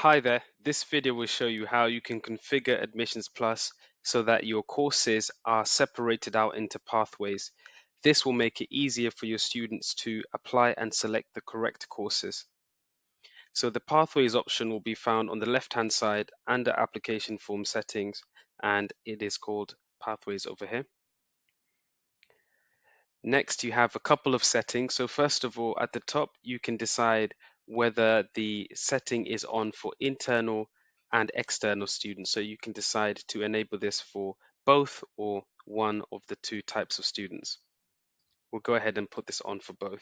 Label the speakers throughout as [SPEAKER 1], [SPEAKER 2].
[SPEAKER 1] Hi there, this video will show you how you can configure Admissions Plus so that your courses are separated out into pathways. This will make it easier for your students to apply and select the correct courses. So the Pathways option will be found on the left-hand side under Application Form Settings, and it is called Pathways over here. Next, you have a couple of settings. So first of all, at the top, you can decide whether the setting is on for internal and external students. So you can decide to enable this for both or one of the two types of students. We'll go ahead and put this on for both.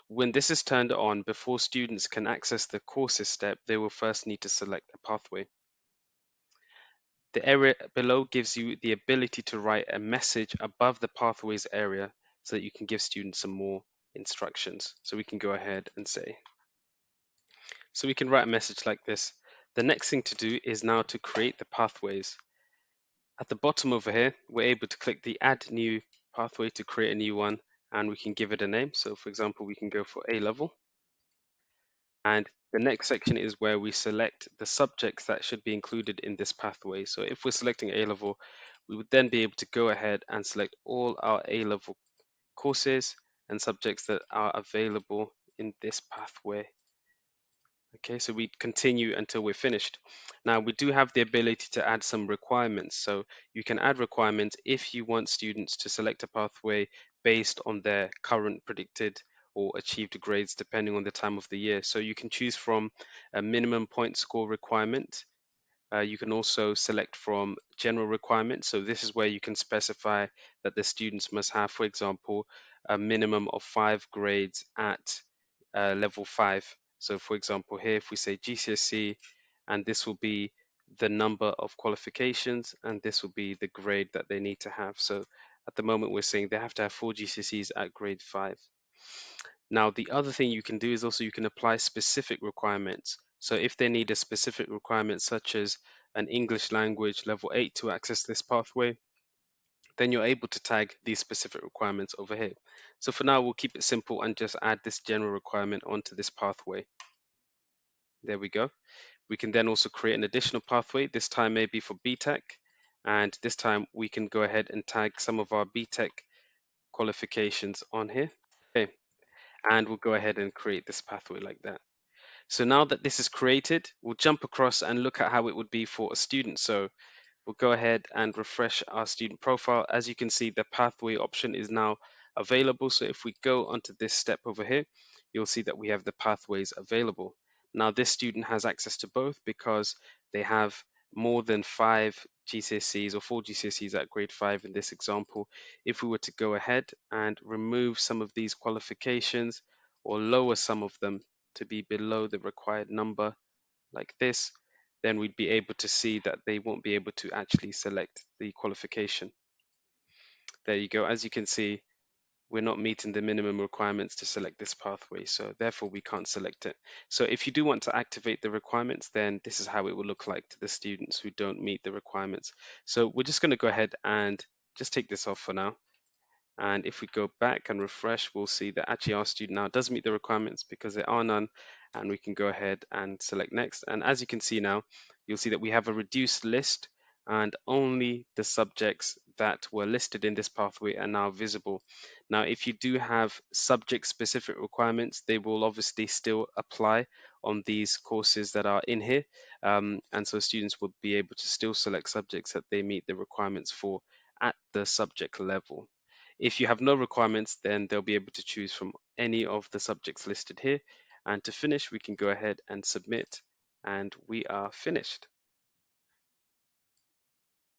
[SPEAKER 1] When this is turned on, before students can access the courses step, they will first need to select a pathway. The area below gives you the ability to write a message above the pathways area so that you can give students some more instructions. So we can go ahead and say, so we can write a message like this. The next thing to do is now to create the pathways. At the bottom over here, we're able to click the add new pathway to create a new one, and we can give it a name. So for example, we can go for A level. And the next section is where we select the subjects that should be included in this pathway. So if we're selecting A-level, we would then be able to go ahead and select all our A-level courses and subjects that are available in this pathway. Okay, so we continue until we're finished. Now we do have the ability to add some requirements. So you can add requirements if you want students to select a pathway based on their current predicted or achieved grades depending on the time of the year. So you can choose from a minimum point score requirement. You can also select from general requirements. So this is where you can specify that the students must have, for example, a minimum of 5 grades at level 5. So for example, here if we say GCSE, and this will be the number of qualifications, and this will be the grade that they need to have. So at the moment, we're saying they have to have 4 GCSEs at grade 5. Now, the other thing you can do is also you can apply specific requirements. So if they need a specific requirement, such as an English language level 8 to access this pathway, then you're able to tag these specific requirements over here. So for now, we'll keep it simple and just add this general requirement onto this pathway. There we go. We can then also create an additional pathway, this time maybe for BTEC, and this time we can go ahead and tag some of our BTEC qualifications on here. Okay, and we'll go ahead and create this pathway like that. So now that this is created, we'll jump across and look at how it would be for a student. So we'll go ahead and refresh our student profile. As you can see, the pathway option is now available. So if we go onto this step over here, you'll see that we have the pathways available. Now this student has access to both because they have more than 5 GCSEs or 4 GCSEs at grade 5 in this example. If we were to go ahead and remove some of these qualifications or lower some of them to be below the required number like this, then we'd be able to see that they won't be able to actually select the qualification. There you go. As you can see, we're not meeting the minimum requirements to select this pathway, so therefore we can't select it. So if you do want to activate the requirements, then this is how it will look like to the students who don't meet the requirements. So we're just going to go ahead and just take this off for now. And if we go back and refresh, we'll see that actually our student now does meet the requirements because there are none. And we can go ahead and select next. And as you can see now, you'll see that we have a reduced list and only the subjects that were listed in this pathway are now visible. Now, if you do have subject specific requirements, they will obviously still apply on these courses that are in here. And so students will be able to still select subjects that they meet the requirements for at the subject level. If you have no requirements, then they'll be able to choose from any of the subjects listed here. And to finish, we can go ahead and submit, and we are finished.